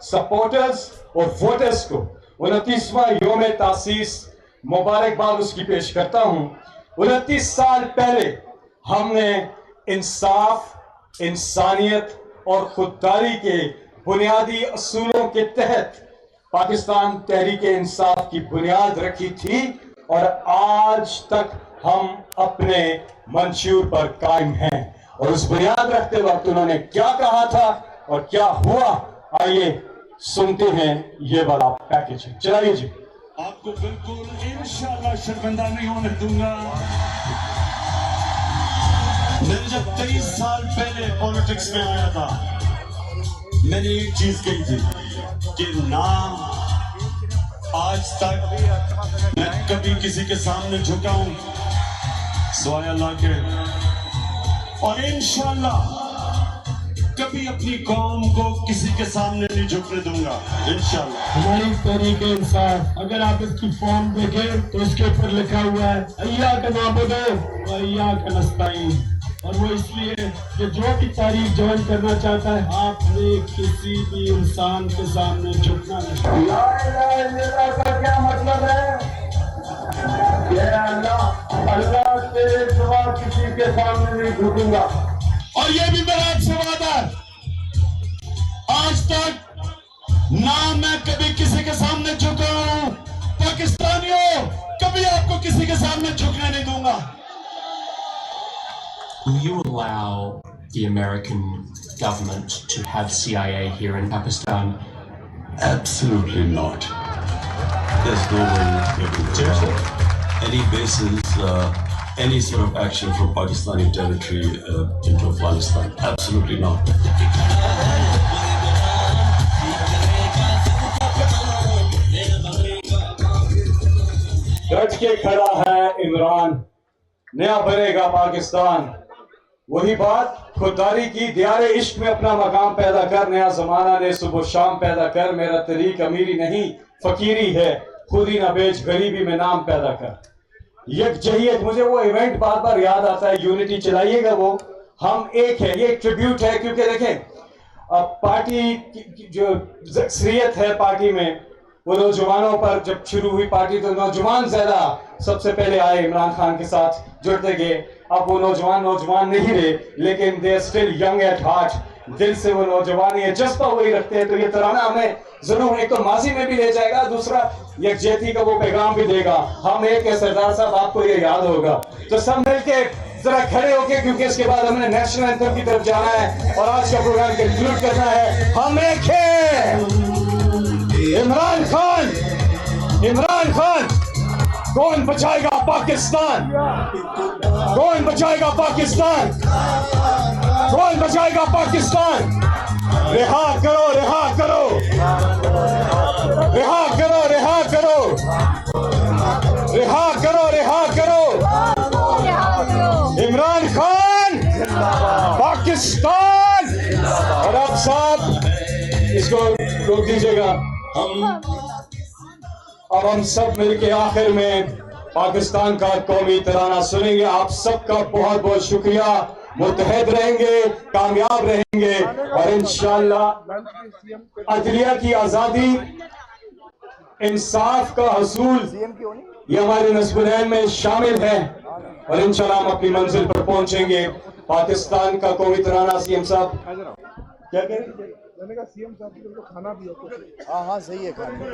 Supporters और voters को 29वां योम तासीस मुबारकबाद उसकी पेश करता हूं। 29 साल पहले हमने इंसाफ, इंसानियत और खुददारी के बुनियादी असूलों के तहत पाकिस्तान तहरीक इंसाफ की बुनियाद रखी थी और आज तक हम अपने मंशूर पर कायम हैं। और उस बुनियाद रखते वक्त उन्होंने क्या कहा था और क्या हुआ, आइए सुनते हैं ये वाला पैकेज। चलाइए जी। आपको बिल्कुल इंशाल्लाह शर्मिंदा नहीं होने दूंगा। मैंने जब 23 साल पहले पॉलिटिक्स में आया था, मैंने एक चीज कही थी कि नाम आज तक मैं कभी किसी के सामने झुका हूं सिवाय अल्लाह के, और इंशाल्लाह कभी अपनी कौम को किसी के सामने नहीं झुकने दूंगा इंशाल्लाह। हमारी तहरीक इंसाफ, अगर आप इसकी फॉर्म देखें तो इसके ऊपर लिखा हुआ है अय्या का नाबुदो व अय्या का नस्ताईन, और वो इसलिए कि जो भी तारीफ ज्वाइन करना चाहता है आपने किसी भी इंसान के सामने झुकना नहीं। ला इलाहा इल्लल्लाह का क्या मतलब है? अल्लाह के सिवा किसी के सामने नहीं झुकूंगा। और ये भी मेरा आपसे वादा है, आज तक ना मैं कभी किसी के सामने झुका हूं, पाकिस्तानियों कभी आपको किसी के सामने झुकने नहीं दूंगा। Will you allow the American government to have CIA here in Pakistan? Absolutely not. There's no way we can do any basis, any sort of action from Pakistani territory into Afghanistan. Absolutely not. गज के खड़ा है इमरान, नया बनेगा पाकिस्तान। वही बात खुददारी की, दियारे इश्क में अपना मकाम पैदा कर, नया जमाना ने सुबह शाम पैदा कर। मेरा तरीक अमीरी नहीं फकीरी है, खुद ही ना बेच गरीबी में नाम पैदा कर। यकजहियत, मुझे वो इवेंट बार बार याद आता है, यूनिटी चलाइएगा वो, हम एक है। ये एक ट्रिब्यूट है, क्योंकि देखें अब पार्टी की जो अक्सरियत है पार्टी में, वो नौजवानों पर जब शुरू हुई पार्टी तो नौजवान ज्यादा सबसे पहले आए, इमरान खान के साथ जुड़ते गए। अब वो नौजवान नहीं रहे, लेकिन they are still young at heart, दिल से वो नौजवान ये जज्बा वही रखते हैं। तो ये तराना हमें जरूर एक तो माजी में भी ले जाएगा, दूसरा यकजहती का वो पैगाम भी देगा। हम एक है सरदार साहब, आपको ये याद होगा। तो सब मिलके जरा खड़े होके, क्योंकि इसके बाद हमने नेशनल एंथम की तरफ जाना है और आज का प्रोग्राम कंक्लूड करना है। हम एक है, इमरान खान, इमरान खान। कौन बचाएगा पाकिस्तान? कौन बचाएगा पाकिस्तान? कौन बचाएगा पाकिस्तान? रिहा करो, रिहा करो, रिहा करो, रिहा करो, रिहा करो, रिहा करो। इमरान खान, पाकिस्तान। और अब साहब इसको रोक दीजिएगा। अब हम सब मिलके आखिर में पाकिस्तान का कौमी तराना सुनेंगे। आप सबका बहुत बहुत शुक्रिया। मुत्तहद रहेंगे, कामयाब रहेंगे और इंशाअल्लाह अदलिया की आजादी, इंसाफ का हसूल, ये हमारे नस्ब-ए-नैन में शामिल है और इंशाअल्लाह हम अपनी मंजिल पर पहुंचेंगे। पाकिस्तान का कौमी तराना सीएम साहब क्या कह रहे हैं? मैंने कहा सीएम साहब को खाना भी हो। हाँ हाँ सही है खाना।